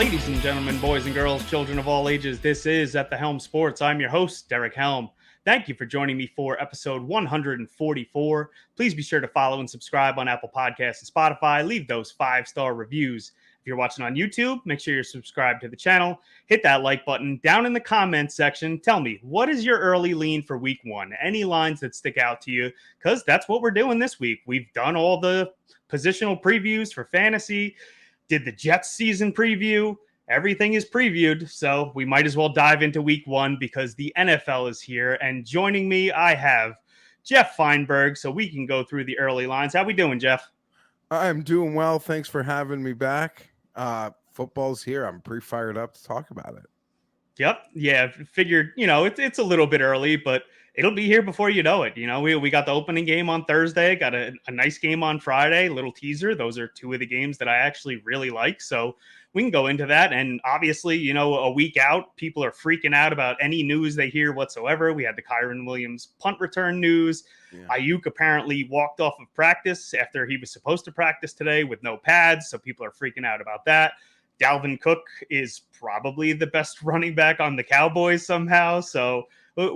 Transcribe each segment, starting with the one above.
Ladies and gentlemen, boys and girls, children of all ages, this is At the Helm Sports. I'm your host, Derek Helm. Thank you for joining me for episode 144. Please be sure to follow and subscribe on Apple Podcasts and Spotify. Leave those 5-star reviews. If you're watching on YouTube, make sure you're subscribed to the channel. Hit that like button. Down in the comments section, tell me, what is your early lean for week one? Any lines that stick out to you? Because that's what we're doing this week. We've done all the positional previews for fantasy, did the Jets season preview. Everything is previewed, so we might as well dive into week one because the NFL is here. And joining me, I have Geoff Fienberg, so we can go through the early lines. How we doing, Jeff? I'm doing well. Thanks for having me back. Football's here. I'm pretty fired up to talk about it. Yep. Yeah. Figured, it's a little bit early, but it'll be here before you know it. We got the opening game on Thursday, got a nice game on Friday, little teaser. Those are two of the games that I actually really like. So we can go into that. And obviously, a week out, people are freaking out about any news they hear whatsoever. We had the Kyron Williams punt return news. Yeah. Ayuk apparently walked off of practice after he was supposed to practice today with no pads. So people are freaking out about that. Dalvin Cook is probably the best running back on the Cowboys somehow. So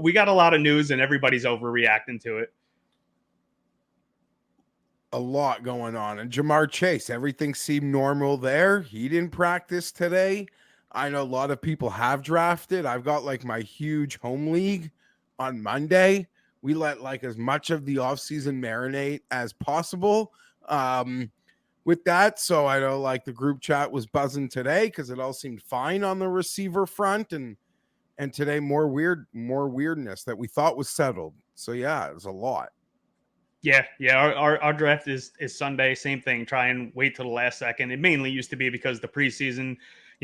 we got a lot of news and everybody's overreacting to it. A lot going on. And Jamar Chase, everything seemed normal there. He didn't practice today. I know a lot of people have drafted. I've got like my huge home league on Monday. We let like as much of the offseason marinate as possible. With that, so I know like the group chat was buzzing today because it all seemed fine on the receiver front, and today more weirdness that we thought was settled. So yeah, it was a lot. Yeah. Our draft is Sunday. Same thing. Try and wait till the last second. It mainly used to be because the preseason,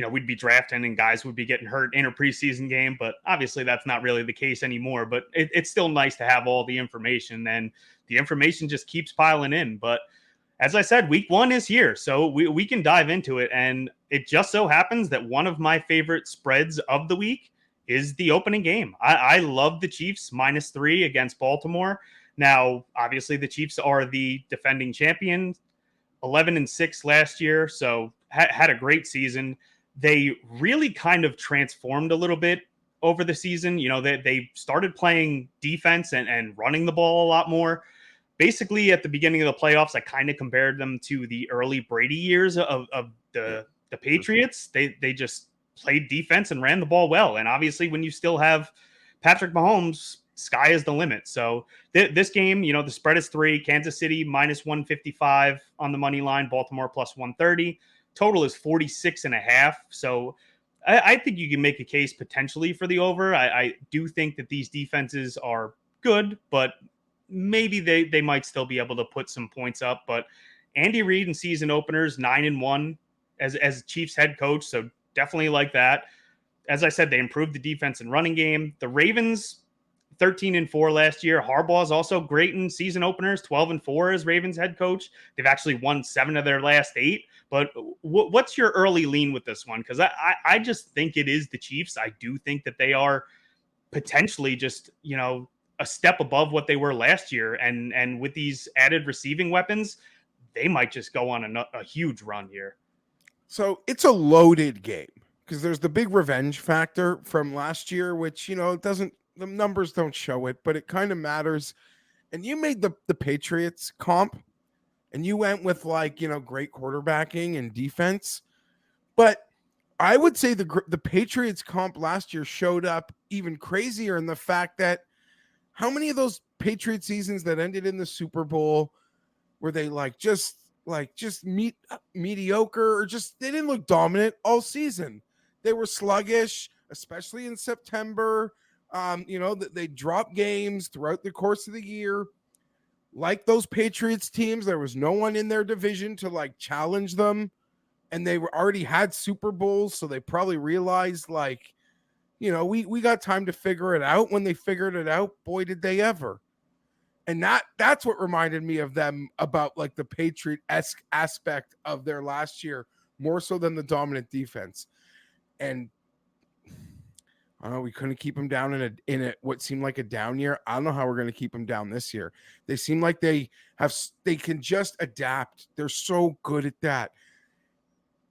we'd be drafting and guys would be getting hurt in a preseason game. But obviously that's not really the case anymore. But it's still nice to have all the information, and the information just keeps piling in. But as I said, week one is here, so we can dive into it. And it just so happens that one of my favorite spreads of the week is the opening game. I love the Chiefs -3 against Baltimore. Now, obviously, the Chiefs are the defending champion, 11-6 last year, so had a great season. They really kind of transformed a little bit over the season. They started playing defense and running the ball a lot more. Basically, at the beginning of the playoffs, I kind of compared them to the early Brady years of the Patriots. They just played defense and ran the ball well. And obviously, when you still have Patrick Mahomes, sky is the limit. So this game, the spread is 3. Kansas City -155 on the money line. Baltimore +130. Total is 46.5. So I think you can make a case potentially for the over. I do think that these defenses are good, but maybe they might still be able to put some points up. But Andy Reid in season openers, 9-1 as Chiefs head coach. So definitely like that. As I said, they improved the defense and running game. The Ravens, 13-4 last year. Harbaugh's also great in season openers, 12-4 as Ravens head coach. They've actually won 7 of their last 8. But what's your early lean with this one? Because I just think it is the Chiefs. I do think that they are potentially just, a step above what they were last year. And with these added receiving weapons, they might just go on a huge run here. So it's a loaded game because there's the big revenge factor from last year, which, the numbers don't show it, but it kind of matters. And you made the Patriots comp and you went with great quarterbacking and defense. But I would say the Patriots comp last year showed up even crazier in the fact that how many of those Patriot seasons that ended in the Super Bowl were they just mediocre, or just they didn't look dominant all season? They were sluggish, especially in September. They dropped games throughout the course of the year. Like those Patriots teams, there was no one in their division to challenge them, and they already had Super Bowls, so they probably realized we got time to figure it out. When they figured it out, boy, did they ever. And that's what reminded me of them, about the Patriot-esque aspect of their last year, more so than the dominant defense. And I don't know, we couldn't keep them down in a what seemed like a down year. I don't know how we're going to keep them down this year. They seem like they can just adapt. They're so good at that.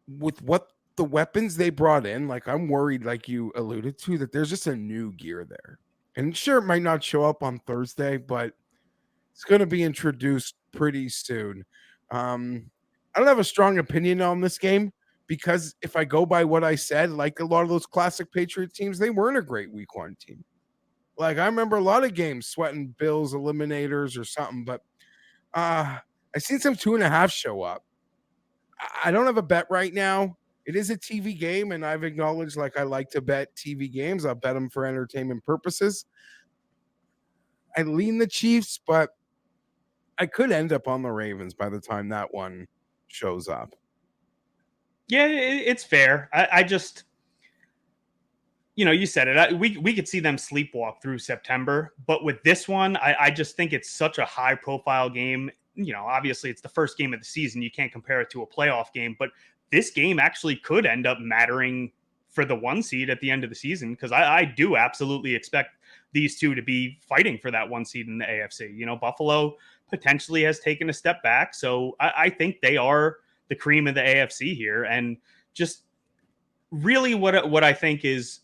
With what the weapons they brought in, like I'm worried, like you alluded to, that there's just a new gear there. And sure, it might not show up on Thursday, but it's going to be introduced pretty soon. I don't have a strong opinion on this game because if I go by what I said, like a lot of those classic Patriot teams, they weren't a great week one team. Like I remember a lot of games sweating Bills eliminators or something, but I seen some 2.5 show up. I don't have a bet right now. It is a TV game, and I've acknowledged like I like to bet TV games. I'll bet them for entertainment purposes. I lean the Chiefs, but I could end up on the Ravens by the time that one shows up. Yeah, it's fair. I just, you said it. We could see them sleepwalk through September, but with this one, I just think it's such a high profile game. Obviously it's the first game of the season. You can't compare it to a playoff game, but this game actually could end up mattering for the 1 seed at the end of the season because I do absolutely expect these two to be fighting for that 1 seed in the AFC. Buffalo potentially has taken a step back, so I think they are the cream of the AFC here, and just really what I think is,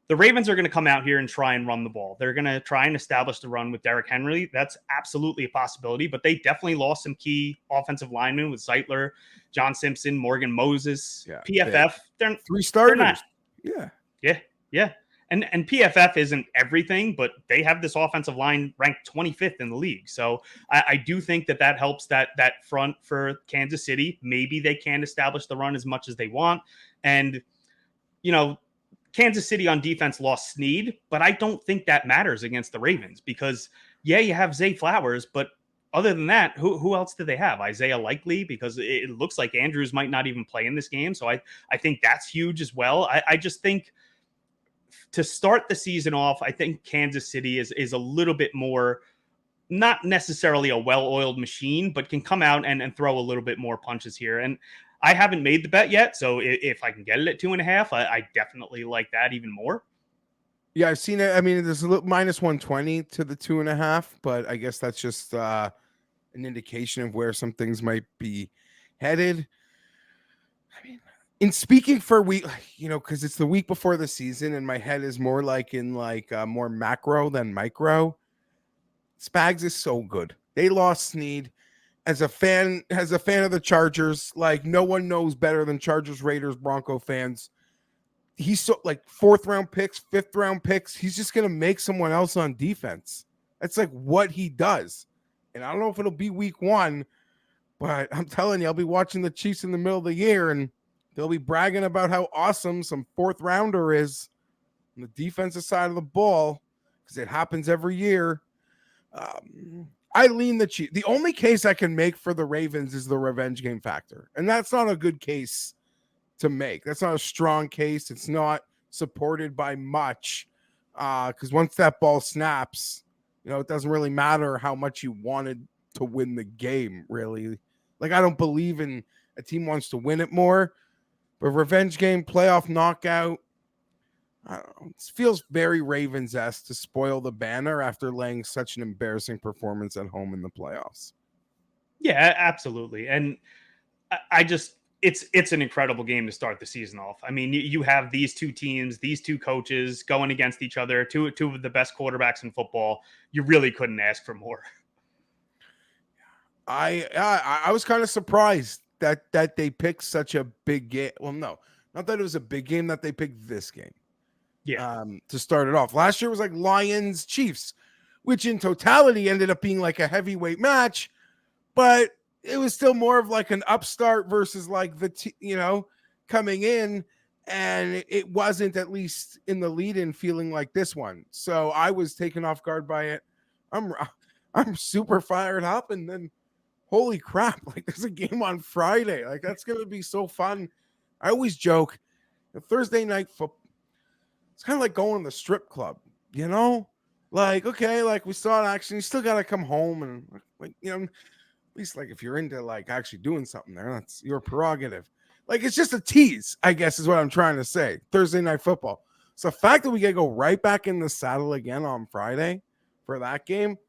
the Ravens are going to come out here and try and run the ball. They're going to try and establish the run with Derrick Henry. That's absolutely a possibility, but they definitely lost some key offensive linemen with Zeitler, John Simpson, Morgan Moses, PFF. They're 3 starters. They're not, yeah. And PFF isn't everything, but they have this offensive line ranked 25th in the league. So I do think that helps that front for Kansas City. Maybe they can establish the run as much as they want. And, Kansas City on defense lost Snead, but I don't think that matters against the Ravens because, you have Zay Flowers, but other than that, who else do they have? Isaiah Likely, because it looks like Andrews might not even play in this game. So I think that's huge as well. I just think to start the season off, I think Kansas City is a little bit more, not necessarily a well-oiled machine, but can come out and throw a little bit more punches here. And I haven't made the bet yet, so if I can get it at 2.5, I definitely like that even more. Yeah, I've seen it. I mean, there's a little -120 to the 2.5, but I guess that's just an indication of where some things might be headed. I mean, in speaking for week, because it's the week before the season, and my head is more like in more macro than micro. Spags is so good. They lost Snead. As a fan of the Chargers, like no one knows better than Chargers, Raiders, Bronco fans. He's so like 4th round picks, 5th round picks. He's just going to make someone else on defense. That's like what he does. And I don't know if it'll be week 1, but I'm telling you, I'll be watching the Chiefs in the middle of the year and they'll be bragging about how awesome some 4th rounder is on the defensive side of the ball because it happens every year. I lean the Chiefs. The only case I can make for the Ravens is the revenge game factor. And that's not a good case to make. That's not a strong case. It's not supported by much. Because once that ball snaps, it doesn't really matter how much you wanted to win the game, really. Like, I don't believe in a team wants to win it more. But revenge game, playoff knockout, I don't know. It feels very Ravens-esque to spoil the banner after laying such an embarrassing performance at home in the playoffs. Yeah, absolutely. And I just, it's an incredible game to start the season off. I mean, you have these two teams, these two coaches going against each other, two of the best quarterbacks in football. You really couldn't ask for more. I was kind of surprised that they picked such a big game. Well, no, not that it was a big game, that they picked this game. Yeah. To start it off. Last year was like Lions Chiefs, which in totality ended up being like a heavyweight match, but it was still more of like an upstart versus like coming in, and it wasn't, at least in the lead-in, feeling like this one. So I was taken off guard by it. I'm super fired up, and then holy crap, like there's a game on Friday. Like that's gonna be so fun. I always joke, Thursday night football, it's kind of like going to the strip club, like, okay, like we saw it action, you still got to come home and at least like if you're into like actually doing something there, that's your prerogative. Like it's just a tease, I guess is what I'm trying to say. Thursday night football. So the fact that we get to go right back in the saddle again on Friday for that game,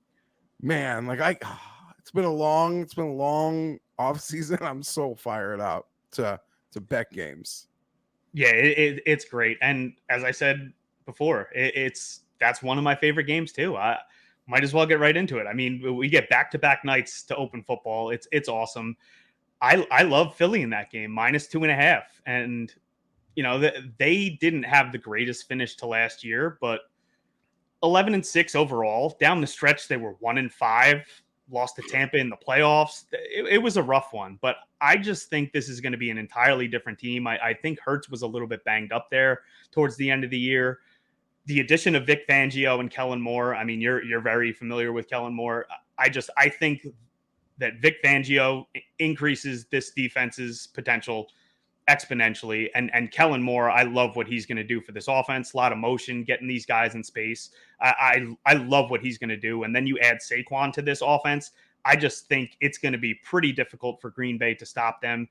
man, like it's been a long off season. I'm so fired up to bet games. Yeah, it's great. And as I said before, that's one of my favorite games too. I might as well get right into it. I mean, we get back to back nights to open football. It's awesome. I love Philly in that game, -2.5. And they didn't have the greatest finish to last year, but 11-6 overall. Down the stretch, they were 1-5. Lost to Tampa in the playoffs. It was a rough one, but I just think this is going to be an entirely different team. I think Hurts was a little bit banged up there towards the end of the year. The addition of Vic Fangio and Kellen Moore. I mean, you're very familiar with Kellen Moore. I think that Vic Fangio increases this defense's potential exponentially. And Kellen Moore, I love what he's going to do for this offense. A lot of motion, getting these guys in space. I love what he's going to do. And then you add Saquon to this offense. I just think it's going to be pretty difficult for Green Bay to stop them.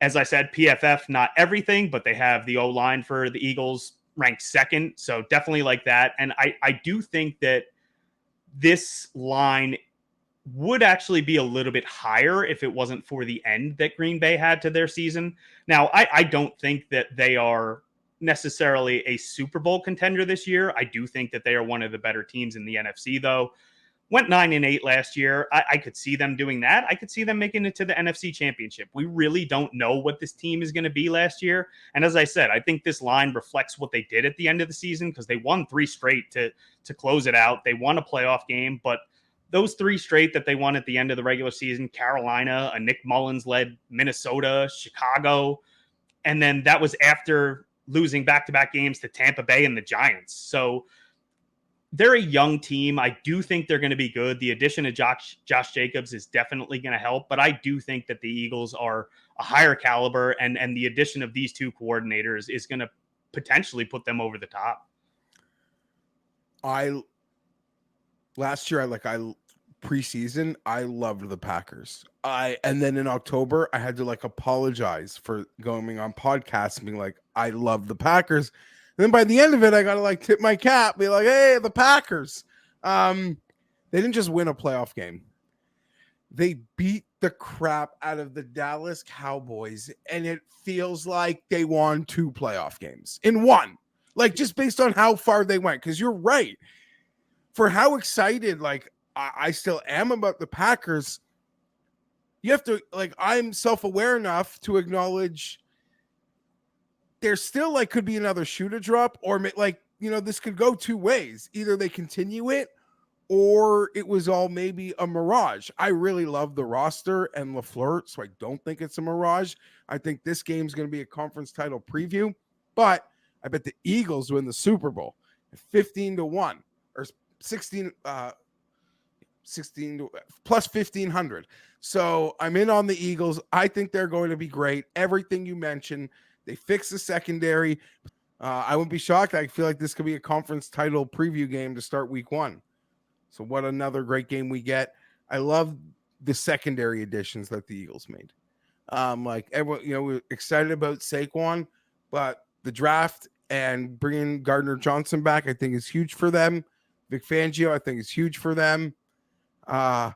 As I said, PFF, not everything, but they have the O-line for the Eagles ranked second. So definitely like that. And I do think that this line would actually be a little bit higher if it wasn't for the end that Green Bay had to their season. Now, I don't think that they are necessarily a Super Bowl contender this year. I do think that they are one of the better teams in the NFC, though. Went 9-8 last year. I could see them doing that. I could see them making it to the NFC Championship. We really don't know what this team is going to be last year. And as I said, I think this line reflects what they did at the end of the season because they won 3 straight to close it out. They won a playoff game, but those 3 straight that they won at the end of the regular season, Carolina, a Nick Mullins-led Minnesota, Chicago, and then that was after losing back-to-back games to Tampa Bay and the Giants. So they're a young team. I do think they're going to be good. The addition of Josh Jacobs is definitely going to help, but I do think that the Eagles are a higher caliber, and the addition of these 2 coordinators is going to potentially put them over the top. Last year, preseason, I loved the Packers. And then in October, I had to apologize for going on podcasts and being like, I love the Packers. And then by the end of it, I got to tip my cap, be like, hey, the Packers. They didn't just win a playoff game. They beat the crap out of the Dallas Cowboys, and it feels like they won 2 playoff games in one. Just based on how far they went. Because you're right. For how excited, I still am about the Packers, you have to, I'm self-aware enough to acknowledge there still could be another shoe to drop, or this could go 2 ways. Either they continue it or it was all maybe a mirage. I really love the roster and LaFleur, so I don't think it's a mirage. I think this game's going to be a conference title preview, but I bet the Eagles win the Super Bowl 15-1 or 16 to plus 1,500. So I'm in on the Eagles. I think they're going to be great. Everything you mentioned. They fix the secondary. I wouldn't be shocked. I feel like this could be a conference title preview game to start week 1. So what another great game we get. I love the secondary additions that the Eagles made. Everyone, we're excited about Saquon, but the draft and bringing Gardner Johnson back, I think is huge for them. Vic Fangio, I think is huge for them. I'm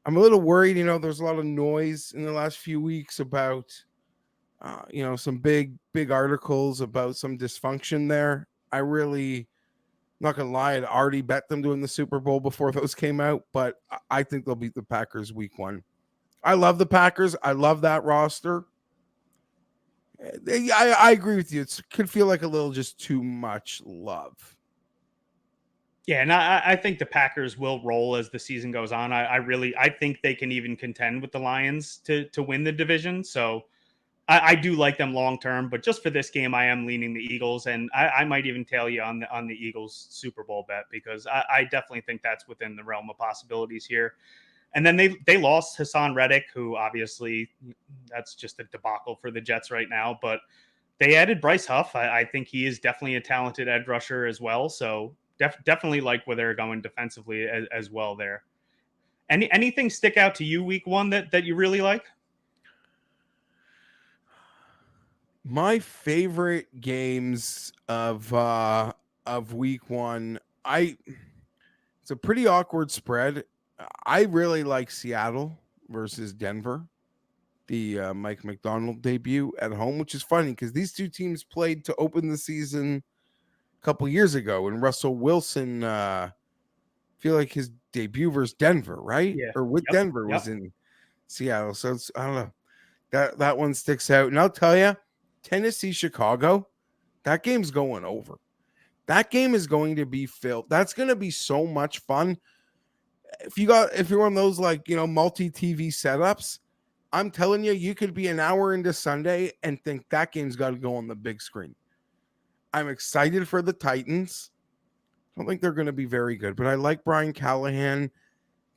a little worried. There's a lot of noise in the last few weeks about some big articles about some dysfunction there. Not gonna lie, I'd already bet them to win the Super Bowl before those came out, but I think they'll beat the Packers week 1. I love the Packers. I love that roster. I agree with you. It could feel like a little just too much love. Yeah, and I think the Packers will roll as the season goes on. I think they can even contend with the Lions to win the division. So I do like them long term, but just for this game, I am leaning the Eagles, and I might even tail you on the Eagles Super Bowl bet because I definitely think that's within the realm of possibilities here. And then they lost Hassan Reddick, who obviously that's just a debacle for the Jets right now. But they added Bryce Huff. I think he is definitely a talented edge rusher as well. So definitely like where they're going defensively as well there. Anything stick out to you week 1 that you really like? My favorite games of week 1, it's a pretty awkward spread. I really like Seattle versus Denver. the Mike McDonald debut at home, which is funny because these two teams played to open the season a couple years ago, and Russell Wilson, feel like his debut versus Denver, right? Yeah. Or with Yep. Denver was Yep. in Seattle. So it's, I don't know. That one sticks out. And I'll tell you, Tennessee, Chicago, that game's going over. That game is going to be filled. That's going to be so much fun. If you're on those like, multi TV setups, I'm telling you, you could be an hour into Sunday and think that game's got to go on the big screen. I'm excited for the Titans. I don't think they're going to be very good, but I like Brian Callahan.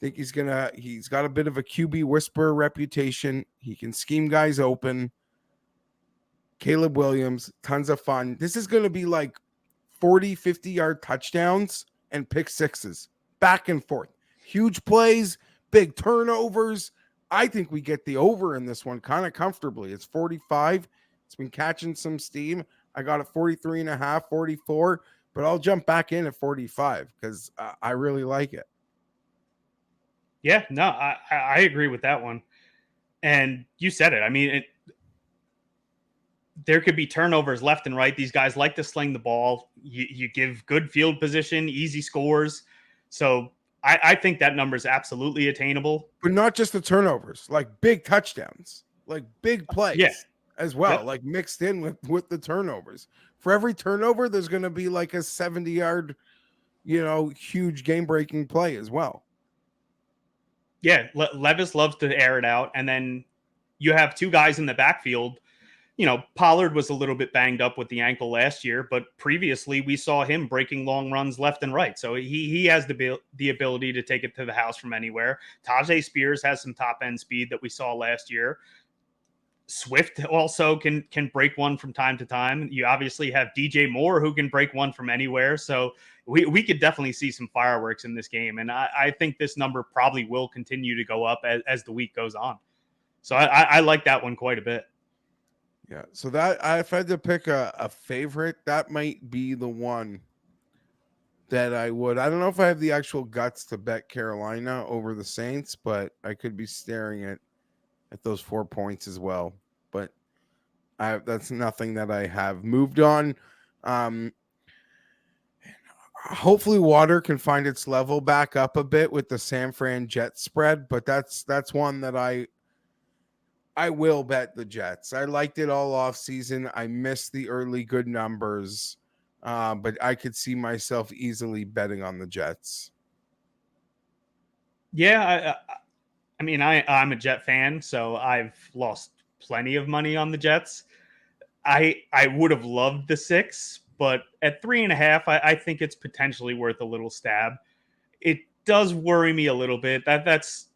Think he's got a bit of a QB whisperer reputation. He can scheme guys open. Caleb Williams, tons of fun. This is going to be like 40, 50-yard touchdowns and pick sixes back and forth. Huge plays, big turnovers. I think we get the over in this one kind of comfortably. It's 45. It's been catching some steam. I got it 43 and a half, 44, but I'll jump back in at 45 because I really like it. Yeah, no, I agree with that one. And you said it. I mean, there could be turnovers left and right. These guys like to sling the ball. You give good field position, easy scores. So I think that number is absolutely attainable. But not just the turnovers, like big touchdowns, like big plays as well, Yep. like mixed in with the turnovers. For every turnover, there's going to be like a 70-yard, huge game-breaking play as well. Yeah, Levis loves to air it out. And then you have two guys in the backfield. Pollard was a little bit banged up with the ankle last year, but previously we saw him breaking long runs left and right. So he has the ability to take it to the house from anywhere. Tajay Spears has some top end speed that we saw last year. Swift also can break one from time to time. You obviously have DJ Moore who can break one from anywhere. So we could definitely see some fireworks in this game. And I think this number probably will continue to go up as the week goes on. So I like that one quite a bit. Yeah. So that if I had to pick a favorite, that might be the one that I would. I don't know if I have the actual guts to bet Carolina over the Saints, but I could be staring at those 4 points as well. But that's nothing that I have moved on. Hopefully water can find its level back up a bit with the San Fran Jets spread, but that's one that I will bet the Jets. I liked it all off season. I missed the early good numbers, but I could see myself easily betting on the Jets. Yeah, I mean, I'm a Jet fan, so I've lost plenty of money on the Jets. I would have loved the 6, but at 3.5, I think it's potentially worth a little stab. It does worry me a little bit. That's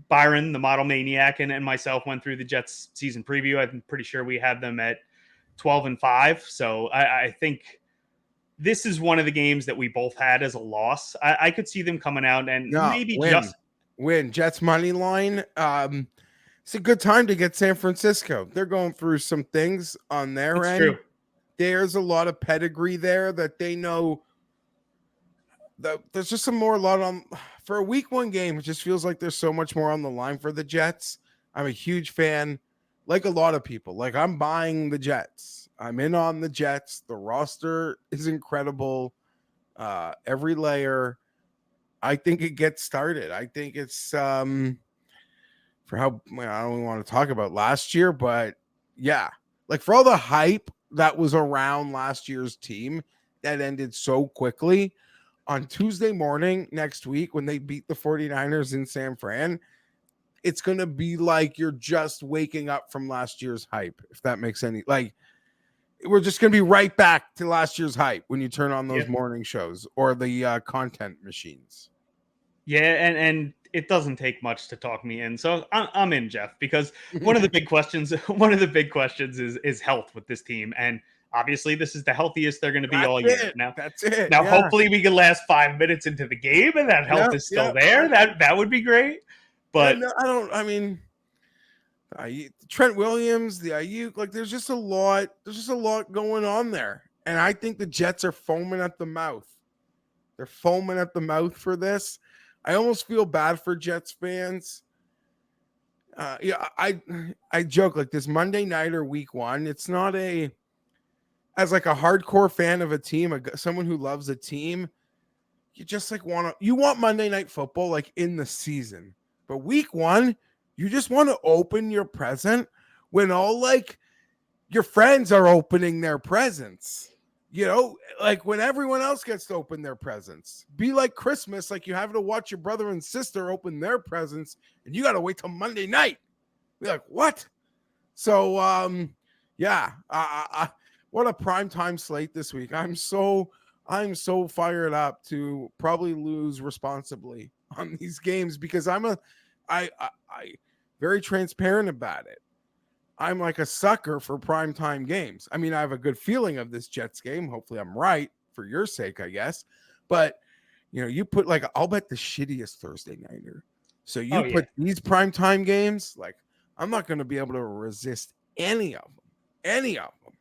Byron, the model maniac, and myself went through the Jets season preview. I'm pretty sure we had them at 12-5. So I think this is one of the games that we both had as a loss. I could see them coming out and maybe win Jets money line. It's a good time to get San Francisco. They're going through some things on their end. True. There's a lot of pedigree there that they know. There's just some more on for a week one game. It just feels like there's so much more on the line for the Jets. I'm a huge fan, like a lot of people. Like I'm buying the Jets. I'm in on the Jets. The roster is incredible. Every layer. I think it gets started. I think it's for how I don't want to talk about last year, but yeah, like for all the hype that was around last year's team that ended so quickly. On Tuesday morning next week, when they beat the 49ers in San Fran, it's going to be like you're just waking up from last year's hype, if that makes any, like, we're just going to be right back to last year's hype when you turn on those morning shows or the content machines. Yeah, and it doesn't take much to talk me in. So I'm in, Geoff, because one of the big questions is health with this team. And obviously, this is the healthiest they're going to be all year. Now, that's it. Now, hopefully, we can last 5 minutes into the game, and that health is still there. That would be great. But Trent Williams, the Ayuk, like there's just a lot going on there, and I think the Jets are foaming at the mouth. They're foaming at the mouth for this. I almost feel bad for Jets fans. Yeah, I joke like this Monday night or week one. It's not as like a hardcore fan of a team, someone who loves a team. You just like you want Monday night football like in the season, but week one, you just want to open your present when all like your friends are opening their presents. Like when everyone else gets to open their presents. Be like Christmas, like you have to watch your brother and sister open their presents, and you got to wait till Monday night. Be like, what? So, yeah, what a primetime slate this week. I'm so fired up to probably lose responsibly on these games because I very transparent about it. I'm like a sucker for primetime games. I mean, I have a good feeling of this Jets game. Hopefully I'm right for your sake, I guess. But, you put like, I'll bet the shittiest Thursday nighter. So you put these primetime games, like, I'm not going to be able to resist any of them. Any of them.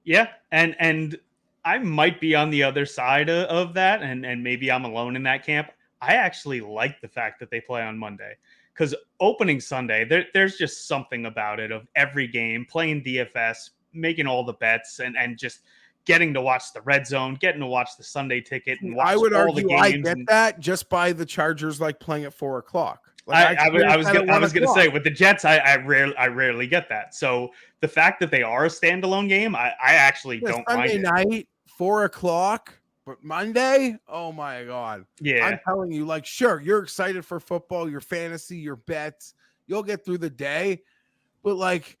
Yeah. And I might be on the other side of that. And maybe I'm alone in that camp. I actually like the fact that they play on Monday. Because opening Sunday, there's just something about it of every game, playing DFS, making all the bets, and just getting to watch the red zone, getting to watch the Sunday ticket, and watch I would all argue the games. I get that just by the Chargers like playing at 4:00. Like I was going to say with the Jets, I rarely get that. So the fact that they are a standalone game, I actually don't Sunday mind night, 4:00. But Monday, oh my God. Yeah. I'm telling you, like, sure, you're excited for football, your fantasy, your bets. You'll get through the day. But, like,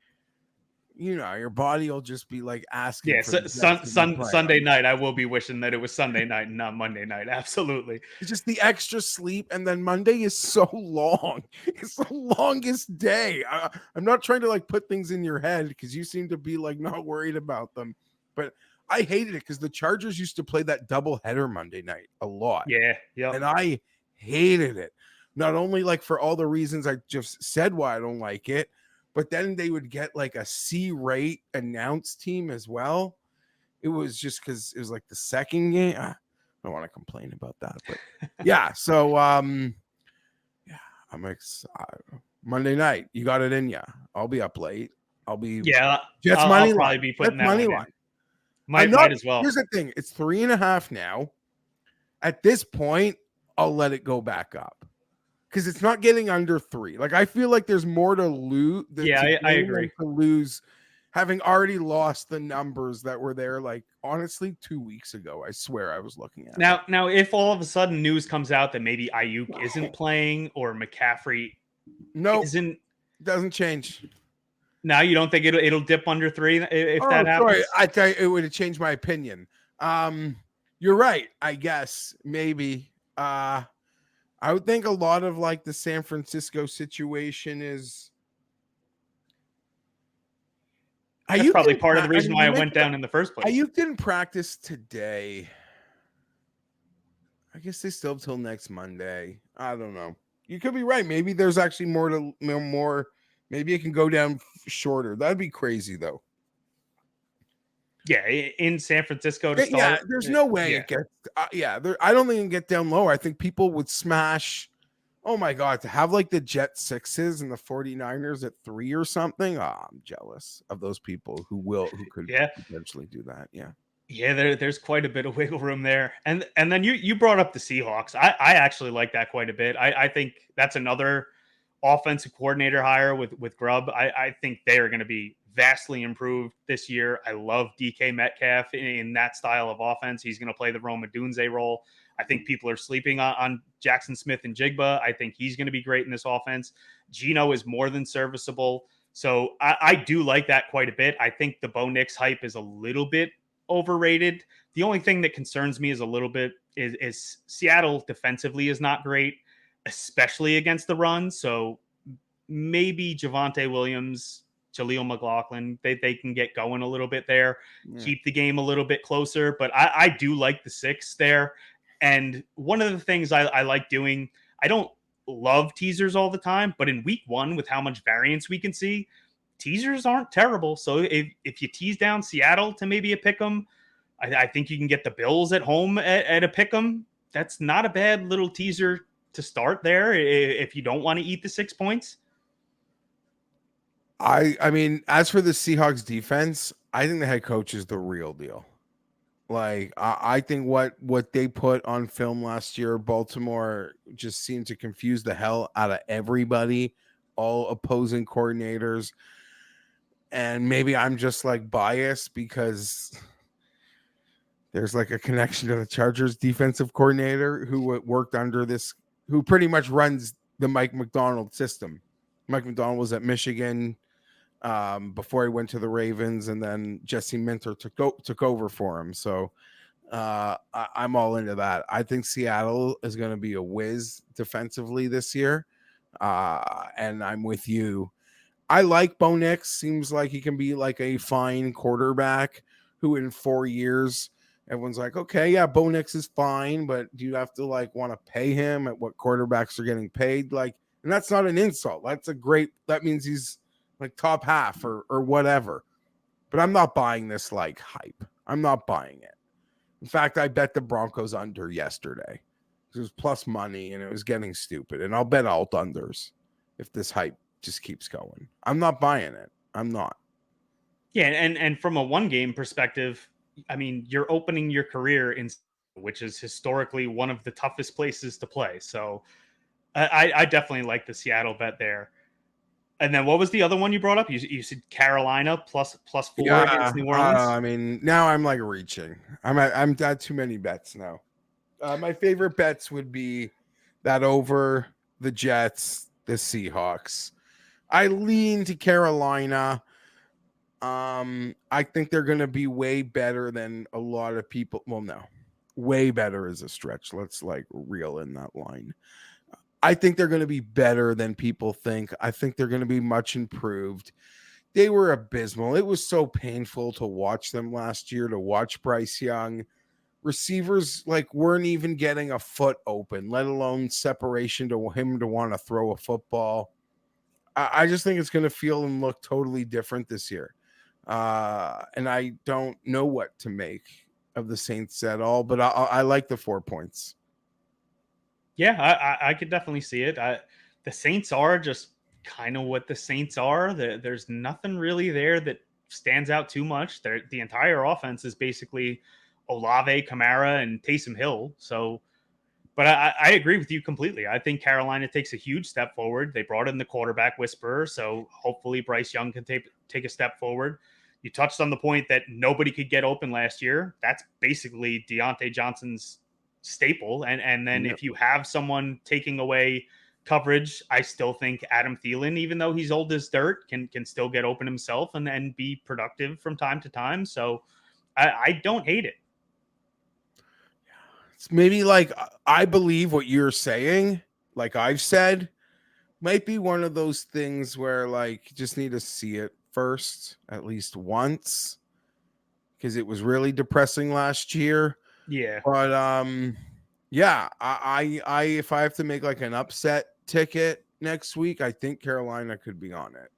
your body will just be, like, asking. Yeah, Sunday night, I will be wishing that it was Sunday night and not Monday night. Absolutely. It's just the extra sleep. And then Monday is so long. It's the longest day. I'm not trying to, like, put things in your head because you seem to be, like, not worried about them. But I hated it because the Chargers used to play that doubleheader Monday night a lot. Yeah, yeah. And I hated it. Not only like for all the reasons I just said why I don't like it, but then they would get like a C-rate announce team as well. It was just because it was like the second game. I don't want to complain about that, but yeah. So yeah, I'm excited. Monday night, you got it in ya. I'll be up late. I'll be Jets money line. Probably be putting that money line. line. Might as well. Here's the thing. It's 3.5 now. At this point, I'll let it go back up because it's not getting under 3. Like I feel like there's more to lose. I agree. To lose, having already lost the numbers that were there, like honestly 2 weeks ago. I swear I was looking at now. If all of a sudden news comes out that maybe Ayuk isn't playing or McCaffrey doesn't change. Now you don't think it'll dip under 3 if that happens? Sorry. I thought it would have changed my opinion. You're right. I guess maybe. I would think a lot of like the San Francisco situation is. That's probably part of the reason why I went down in the first place. Ayuk didn't practice today. I guess they still have till next Monday. I don't know. You could be right. Maybe there's actually more. Maybe it can go down shorter. That'd be crazy, though. Yeah, in San Francisco to start. Yeah, there's no way it gets. I don't think it can get down lower. I think people would smash. Oh my God, to have like the Jet 6s and the 49ers at 3 or something. Oh, I'm jealous of those people who could potentially do that. Yeah. Yeah, there's quite a bit of wiggle room there. And then you brought up the Seahawks. I actually like that quite a bit. I think that's another offensive coordinator hire with Grubb. I think they are going to be vastly improved this year. I love DK Metcalf in that style of offense. He's going to play the Rome Odunze role. I think people are sleeping on Jackson Smith and Jigba. I think he's going to be great in this offense. Geno is more than serviceable. So I do like that quite a bit. I think the Bo Nix hype is a little bit overrated. The only thing that concerns me is a little bit is Seattle defensively is not great, especially against the run. So maybe Javonte Williams, Jaleel McLaughlin, they can get going a little bit there, keep the game a little bit closer. But I do like the 6 there. And one of the things I like doing, I don't love teasers all the time, but in week 1, with how much variance we can see, teasers aren't terrible. So if you tease down Seattle to maybe a pick 'em, I think you can get the Bills at home at a pick 'em. That's not a bad little teaser to start there if you don't want to eat the 6 points? I mean, as for the Seahawks defense, I think the head coach is the real deal. Like I think what they put on film last year, Baltimore just seemed to confuse the hell out of everybody, all opposing coordinators. And maybe I'm just like biased because there's like a connection to the Chargers defensive coordinator who worked under this, who pretty much runs the Mike McDonald system. Mike McDonald was at Michigan before he went to the Ravens, and then Jesse Minter took over for him. So I'm all into that. I think Seattle is going to be a whiz defensively this year, and I'm with you. I like Bo Nix. Seems like he can be like a fine quarterback who in 4 years everyone's like, okay, yeah, Bo Nix is fine, but do you have to like want to pay him at what quarterbacks are getting paid? Like, and that's not an insult. That means he's like top half or whatever. But I'm not buying this like hype. I'm not buying it. In fact, I bet the Broncos under yesterday. It was plus money and it was getting stupid. And I'll bet alt unders if this hype just keeps going. I'm not buying it. I'm not. Yeah, and from a one game perspective, I mean, you're opening your career in, which is historically one of the toughest places to play. So I definitely like the Seattle bet there. And then what was the other one you brought up? You said Carolina +4 against New Orleans. I mean, now I'm like reaching. I'm at too many bets now. My favorite bets would be that over the Jets, the Seahawks. I lean to Carolina. I think they're going to be way better than a lot of people. Well, no, way better is a stretch. Let's like reel in that line. I think they're going to be better than people think. I think they're going to be much improved. They were abysmal. It was so painful to watch them last year, to watch Bryce Young. Receivers like weren't even getting a foot open, let alone separation to him to want to throw a football. I just think it's going to feel and look totally different this year. And I don't know what to make of the Saints at all, but I like the 4 points. Yeah, I could definitely see it. The Saints are just kind of what the Saints are. There's nothing really there that stands out too much. The entire offense is basically Olave, Kamara, and Taysom Hill. So, but I agree with you completely. I think Carolina takes a huge step forward. They brought in the quarterback whisperer, so hopefully Bryce Young can take a step forward. You touched on the point that nobody could get open last year. That's basically Deontay Johnson's staple. And then if you have someone taking away coverage, I still think Adam Thielen, even though he's old as dirt, can still get open himself and be productive from time to time. So I don't hate it. It's maybe like I believe what you're saying, like I've said, might be one of those things where like you just need to see it first at least once because it was really depressing last year. Yeah. But yeah, I if I have to make like an upset ticket next week, I think Carolina could be on it.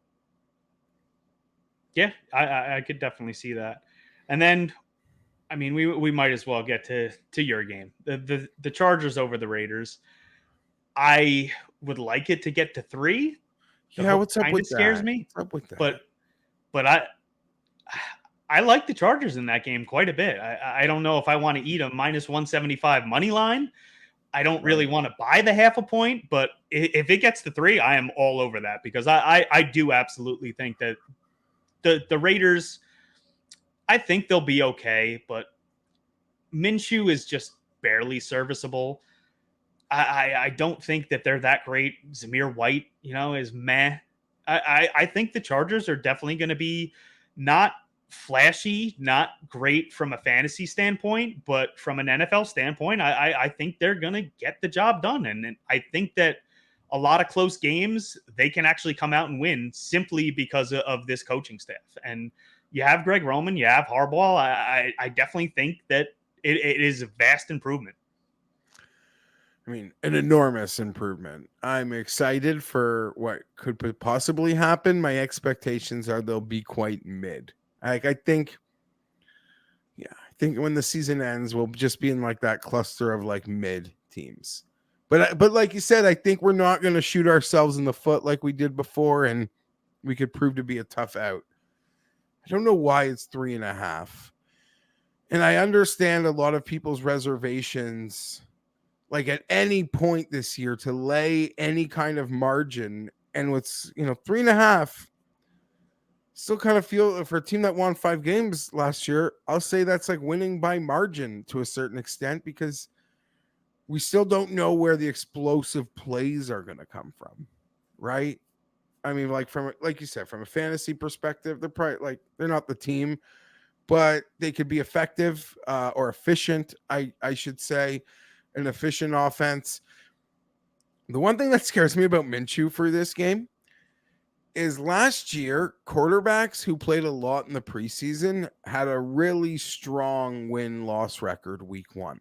Yeah, I could definitely see that. And then I mean we might as well get to your game. The Chargers over the Raiders. I would like it to get to 3. The Yeah, hook what's up kind of with scares that? me. What's up with that? But I like the Chargers in that game quite a bit. I don't know if I want to eat a -175 money line. I don't really want to buy the half a point, but if it gets to 3, I am all over that because I do absolutely think that the Raiders, I think they'll be okay, but Minshew is just barely serviceable. I don't think that they're that great. Zamir White, is meh. I think the Chargers are definitely going to be not flashy, not great from a fantasy standpoint, but from an NFL standpoint, I think they're going to get the job done. And I think that a lot of close games, they can actually come out and win simply because of this coaching staff. And you have Greg Roman, you have Harbaugh. I definitely think that it is a vast improvement. I mean, an enormous improvement. I'm excited for what could possibly happen. My expectations are they'll be quite mid. I think when the season ends, we'll just be in like that cluster of like mid teams. But like you said, I think we're not going to shoot ourselves in the foot like we did before, and we could prove to be a tough out. I don't know why it's 3.5. And I understand a lot of people's reservations, like at any point this year, to lay any kind of margin. And what's, 3.5, still kind of feel for a team that won 5 games last year, I'll say that's like winning by margin to a certain extent, because we still don't know where the explosive plays are going to come from, right? I mean, like you said, from a fantasy perspective, they're probably like they're not the team, but they could be effective or efficient. I should say, an efficient offense. The one thing that scares me about Minshew for this game is last year, quarterbacks who played a lot in the preseason had a really strong win-loss record week 1.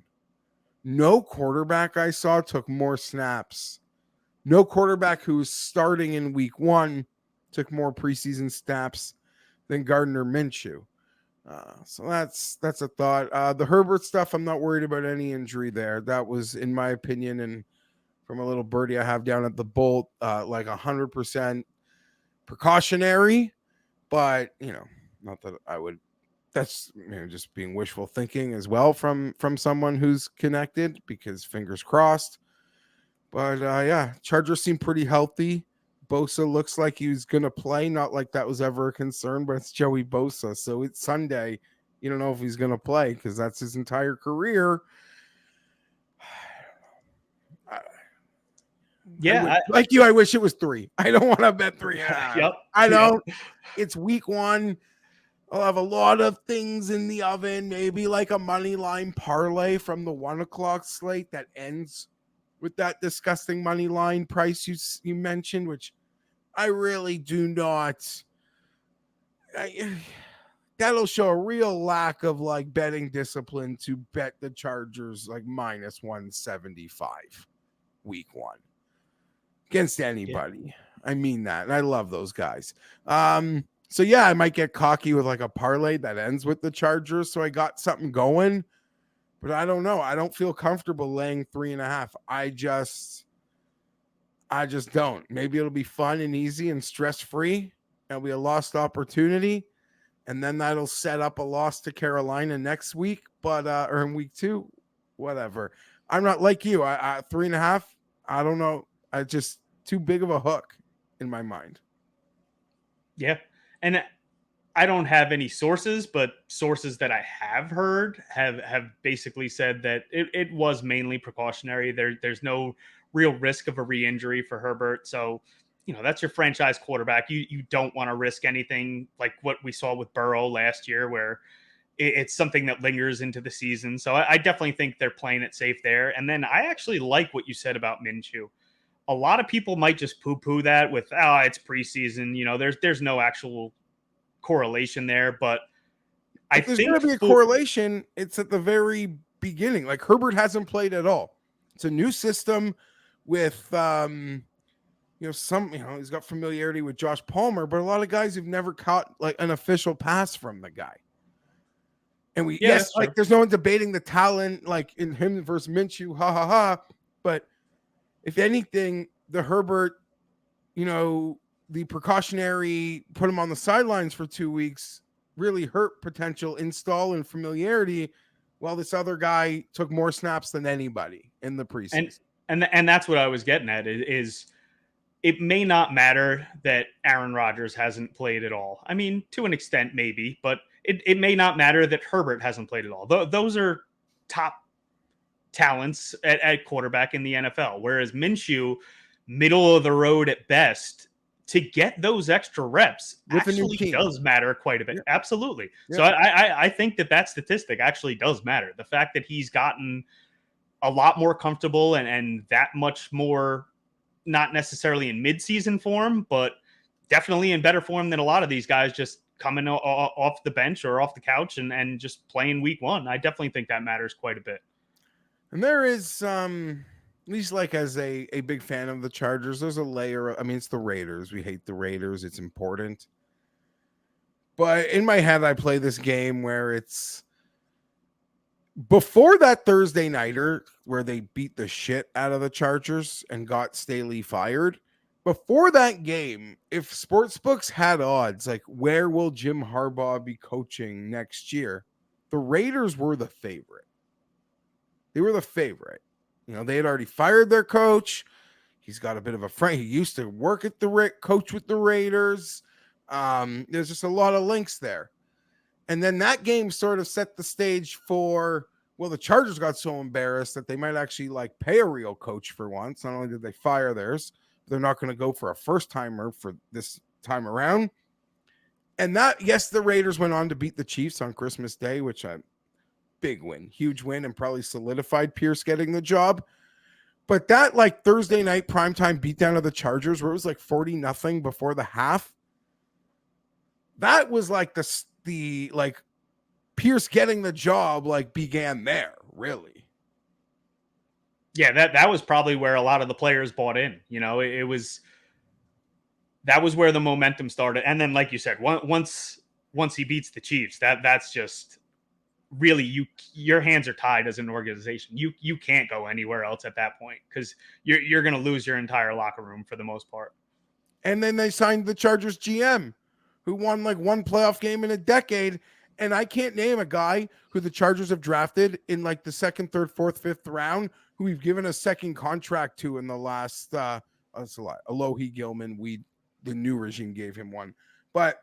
No quarterback I saw took more snaps. No quarterback who was starting in week 1 took more preseason snaps than Gardner Minshew. So that's a thought. The Herbert stuff, I'm not worried about any injury there. That was, in my opinion, and from a little birdie I have down at the Bolt, like 100% precautionary. But not that I would. That's just being wishful thinking as well from someone who's connected, because fingers crossed. But yeah, Chargers seem pretty healthy. Bosa looks like he's going to play. Not like that was ever a concern, but it's Joey Bosa. So it's Sunday. You don't know if he's going to play because that's his entire career. Yeah. Like you, I wish it was 3. I don't want to bet 3.5. Yep. I don't. Yep. It's week 1. I'll have a lot of things in the oven, maybe like a money line parlay from the 1:00 slate that ends with that disgusting money line price you mentioned, which I really do not. That'll show a real lack of like betting discipline to bet the Chargers like minus 175 week 1 against anybody. Yeah. I mean that. And I love those guys. So yeah, I might get cocky with like a parlay that ends with the Chargers. So I got something going, but I don't know. I don't feel comfortable laying 3.5. I just don't. Maybe it'll be fun and easy and stress-free. It'll be a lost opportunity. And then that'll set up a loss to Carolina next week, but or in week 2, whatever. I'm not like you. I 3.5. I don't know. I just too big of a hook in my mind. Yeah. And I don't have any sources, but sources that I have heard have basically said that it was mainly precautionary. There's no real risk of a re-injury for Herbert. So, that's your franchise quarterback. You don't want to risk anything like what we saw with Burrow last year, where it's something that lingers into the season. So I definitely think they're playing it safe there. And then I actually like what you said about Minshew. A lot of people might just poo-poo that with, it's preseason. There's no actual correlation there, but I there's think going to be a correlation. It's at the very beginning. Like Herbert hasn't played at all. It's a new system with, he's got familiarity with Josh Palmer, but a lot of guys have never caught like an official pass from the guy. And there's no one debating the talent, like in him versus Minshew, But if anything, the Herbert, the precautionary, put him on the sidelines for 2 weeks, really hurt potential install and familiarity, while this other guy took more snaps than anybody in the preseason. And that's what I was getting at is it may not matter that Aaron Rodgers hasn't played at all. I mean, to an extent, maybe, but it may not matter that Herbert hasn't played at all. Those are top talents at quarterback in the NFL, whereas Minshew, middle of the road at best. To get those extra reps actually does matter quite a bit. Yep. Absolutely. Yep. So I think that statistic actually does matter. The fact that he's gotten a lot more comfortable and that much more, not necessarily in mid-season form, but definitely in better form than a lot of these guys just coming off the bench or off the couch and just playing week 1. I definitely think that matters quite a bit. And there is at least like as a big fan of the Chargers, there's a layer. It's the Raiders. We hate the Raiders. It's important. But in my head, I play this game where it's before that Thursday nighter where they beat the shit out of the Chargers and got Staley fired, before that game, if sportsbooks had odds like where will Jim Harbaugh be coaching next year, the Raiders were the favorite. They were the favorite. You know, they had already fired their coach. He's got a bit of a friend. He used to work at the coach with the Raiders. There's just a lot of links there. And then that game sort of set the stage for, well, the Chargers got so embarrassed that they might actually like pay a real coach for once. Not only did they fire theirs, they're not going to go for a first timer for this time around. And that, yes, the Raiders went on to beat the Chiefs on Christmas Day, which a big win, huge win, and probably solidified Pierce getting the job. But that like Thursday night primetime beatdown of the Chargers, where it was like 40-0 before the half, that was like the like Pierce getting the job like began there, really. Yeah, that was probably where a lot of the players bought in. You know, that was where the momentum started. And then, like you said, once he beats the Chiefs, that's just really your hands are tied as an organization. You can't go anywhere else at that point because you're going to lose your entire locker room for the most part. And then they signed the Chargers GM, who won like one playoff game in a decade. And I can't name a guy who the Chargers have drafted in like the second, third, fourth, fifth round who we've given a second contract to in the last. That's a lot. Alohi Gilman, the new regime gave him one, but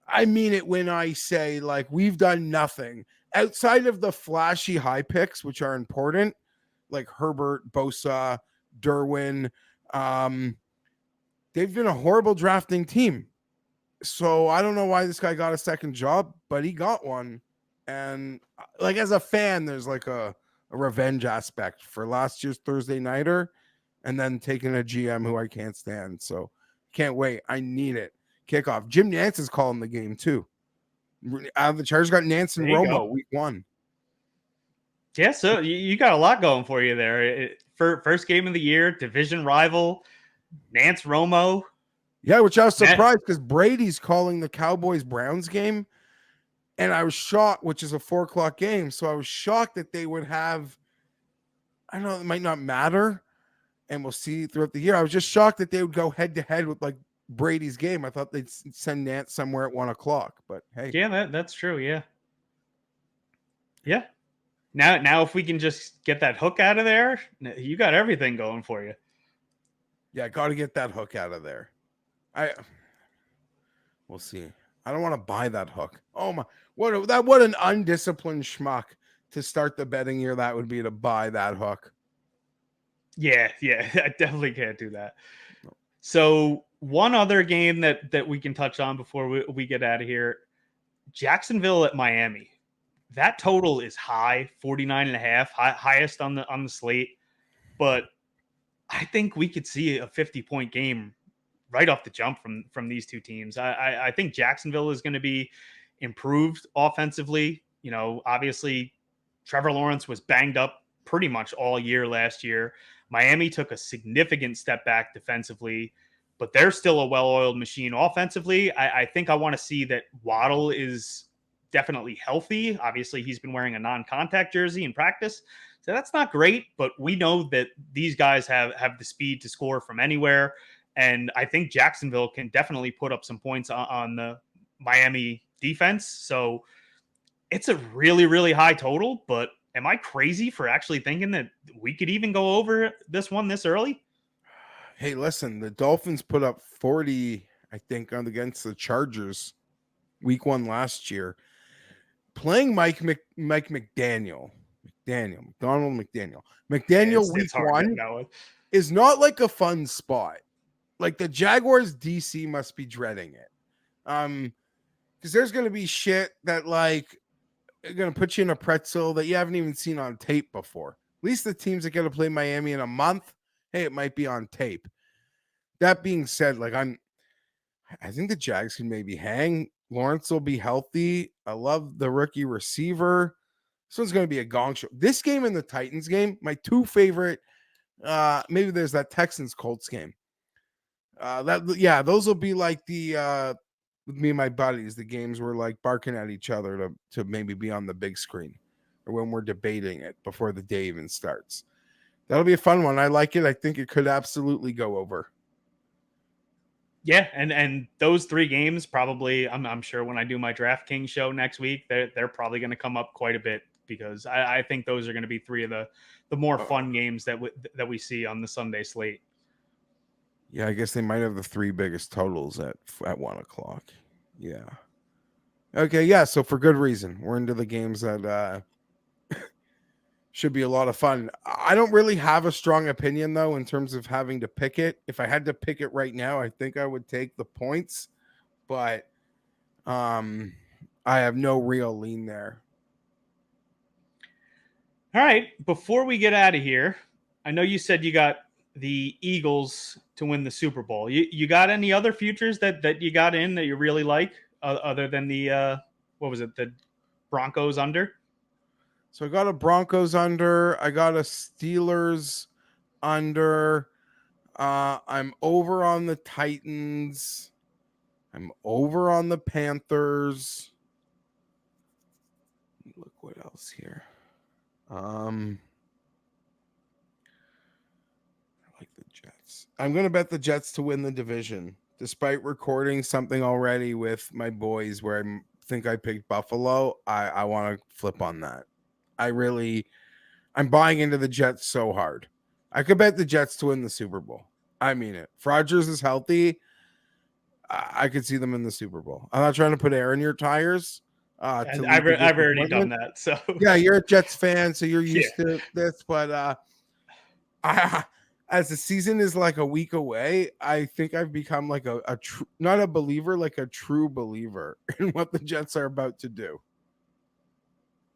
I mean it when I say like we've done nothing outside of the flashy high picks, which are important, like Herbert, Bosa, Derwin. They've been a horrible drafting team. So I don't know why this guy got a second job, but he got one. And like as a fan, there's like a revenge aspect for last year's Thursday nighter and then taking a GM who I can't stand. So can't wait. I need it. Kickoff. Jim Nantz is calling the game too. The Chargers got Nantz and Romo week 1. Yeah, so you got a lot going for you there. First game of the year, division rival, Nantz Romo. Yeah, which I was surprised because Brady's calling the Cowboys-Browns game. And I was shocked, which is a 4:00 game. So I was shocked that they would have, I don't know, it might not matter. And we'll see throughout the year. I was just shocked that they would go head to head with like Brady's game. I thought they'd send Nantz somewhere at 1:00, but hey. Yeah, that's true. Yeah. Yeah. Now if we can just get that hook out of there, you got everything going for you. Yeah, got to get that hook out of there. We'll see. I don't want to buy that hook. Oh my, what an undisciplined schmuck to start the betting year that would be to buy that hook. Yeah, I definitely can't do that. So one other game that we can touch on before we get out of here, Jacksonville at Miami. That total is high, 49.5, highest on the slate. But I think we could see a 50-point game right off the jump from these two teams. I think Jacksonville is going to be improved offensively. You know, obviously Trevor Lawrence was banged up pretty much all year last year. Miami took a significant step back defensively, but they're still a well-oiled machine offensively. I think I want to see that Waddle is definitely healthy. Obviously, he's been wearing a non-contact jersey in practice, so that's not great, but we know that these guys have the speed to score from anywhere. And I think Jacksonville can definitely put up some points on the Miami defense. So it's a really, really high total, but am I crazy for actually thinking that we could even go over this one this early? Hey, listen, the Dolphins put up 40, I think, against the Chargers week 1 last year. Playing McDaniel week 1 is not like a fun spot. Like the Jaguars DC must be dreading it. Because there's going to be shit that like going to put you in a pretzel that you haven't even seen on tape before. At least the teams that going to play Miami in a month, hey, it might be on tape. That being said, like I think the Jags can maybe hang. Lawrence will be healthy. I love the rookie receiver. This one's going to be a gong show. This game and the Titans game, my two favorite. Maybe there's that Texans Colts game. Those will be like the with me and my buddies. The games were like barking at each other to maybe be on the big screen. or when we're debating it before the day even starts. That'll be a fun one. I like it. I think it could absolutely go over. Yeah, and those 3 games probably, I'm sure when I do my DraftKings show next week, they're probably going to come up quite a bit, because I think those are going to be 3 of the more fun games that we see on the Sunday slate. Yeah, I guess they might have the 3 biggest totals at 1:00. Yeah. Okay, yeah. So for good reason, we're into the games that should be a lot of fun. I don't really have a strong opinion though in terms of having to pick it. If I had to pick it right now, I think I would take the points, but I have no real lean there. All right, before we get out of here, I know you said you got the Eagles to win the Super Bowl. You got any other futures that you got in that you really like, other than the what was it, the Broncos under? So I got a Broncos under, I got a Steelers under. I'm over on the Titans. I'm over on the Panthers. Look what else here. I like the Jets. I'm going to bet the Jets to win the division, despite recording something already with my boys where I think I picked Buffalo. I want to flip on that. I'm buying into the Jets so hard. I could bet the Jets to win the Super Bowl. I mean it. If Rodgers is healthy, I could see them in the Super Bowl. I'm not trying to put air in your tires. To lead the I've already done disappointment. that. So Yeah, you're a Jets fan, so you're yeah, used to this. But as the season is like a week away, I think I've become like not a believer, like a true believer in what the Jets are about to do.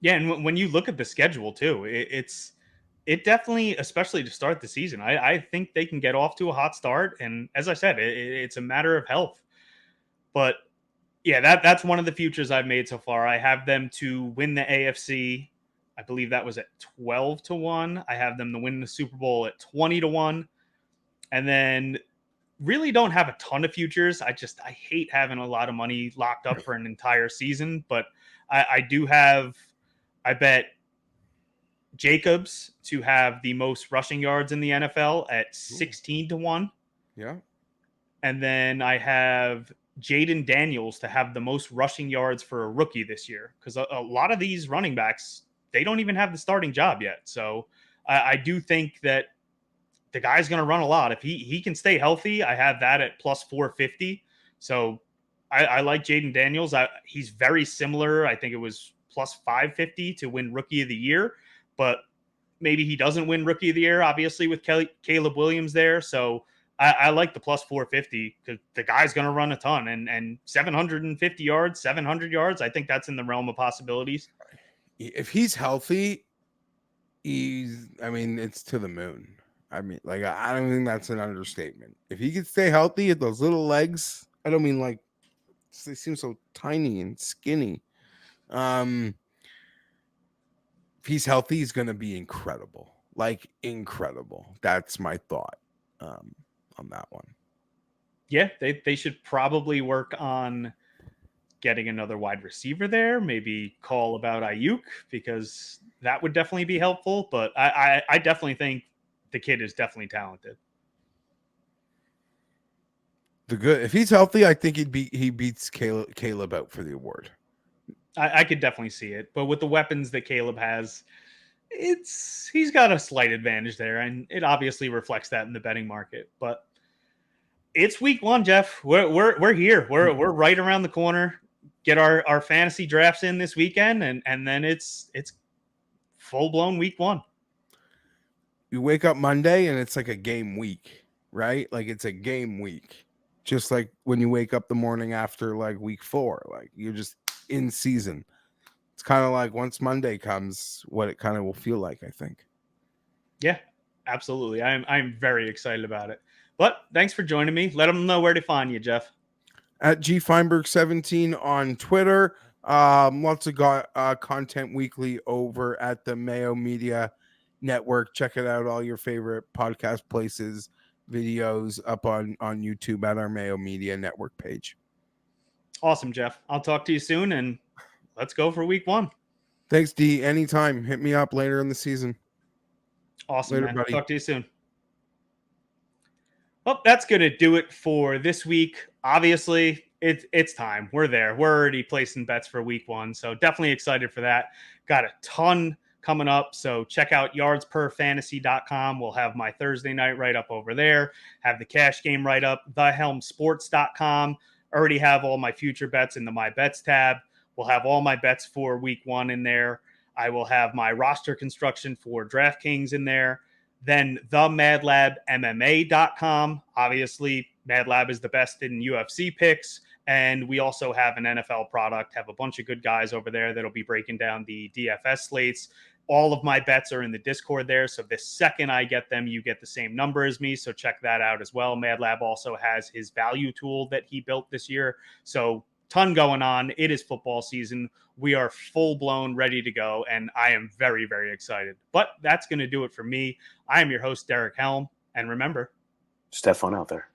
yeah, and when you look at the schedule too, it definitely, especially to start the season, I think they can get off to a hot start. And as I said, it's a matter of health. But yeah, that's one of the futures I've made so far. I have them to win the AFC. I believe that was at 12-1. I have them to win the Super Bowl at 20-1. And then really don't have a ton of futures. I hate having a lot of money locked up for an entire season, but I do have, I bet Jacobs to have the most rushing yards in the NFL at 16-1. Yeah. And then I have Jaden Daniels to have the most rushing yards for a rookie this year, because a lot of these running backs, they don't even have the starting job yet. So I do think that the guy's going to run a lot. If he can stay healthy, I have that at plus 450. So I like Jaden Daniels. He's very similar. I think it was plus 550 to win Rookie of the Year, but maybe he doesn't win Rookie of the Year, obviously, with Caleb Williams there. So I like the plus 450, because the guy's going to run a ton, and 750 yards, 700 yards. I think that's in the realm of possibilities. If he's healthy, it's to the moon. I don't think that's an understatement. If he could stay healthy at those little legs, I don't mean like they seem so tiny and skinny. If he's healthy, he's going to be incredible. Like incredible. That's my thought on that one. Yeah, they should probably work on getting another wide receiver there. Maybe call about Ayuk, because that would definitely be helpful. But I definitely think the kid is definitely talented. If he's healthy, I think he beats Caleb out for the award. I could definitely see it. But with the weapons that Caleb has, he's got a slight advantage there, and it obviously reflects that in the betting market. But it's week 1, Jeff. We're here. We're right around the corner. Get our fantasy drafts in this weekend, and then it's full blown week 1. You wake up Monday and it's like a game week, right? Like it's a game week. Just like when you wake up the morning after like week 4, like you're just in season. It's kind of like once Monday comes, what it kind of will feel like, I think. Yeah, absolutely. I'm very excited about it. But thanks for joining me. Let them know where to find you, Jeff. At G Fienberg 17 on Twitter. Lots of content weekly over at the Mayo Media Network. Check it out. All your favorite podcast places, videos up on YouTube at our Mayo Media Network page. Awesome, Jeff. I'll talk to you soon, and let's go for week 1. Thanks, D. Anytime. Hit me up later in the season. Awesome, Later, man. buddy. Talk to you soon. Well, that's going to do it for this week. Obviously, it's time. We're there. We're already placing bets for week 1. So definitely excited for that. Got a ton coming up. So check out yardsperfantasy.com. We'll have my Thursday night write up over there. Have the cash game write up, theHelmSports.com. Already have all my future bets in the My Bets tab. We'll have all my bets for week 1 in there. I will have my roster construction for DraftKings in there. Then the MadLabMMA.com. Obviously, MadLab is the best in UFC picks. And we also have an NFL product, have a bunch of good guys over there that'll be breaking down the DFS slates. All of my bets are in the Discord there. So the second I get them, you get the same number as me. So check that out as well. MadLab also has his value tool that he built this year. So ton going on. It is football season. We are full blown ready to go. And I am very, very excited. But that's going to do it for me. I am your host, Derek Helm. And remember, just have fun out there.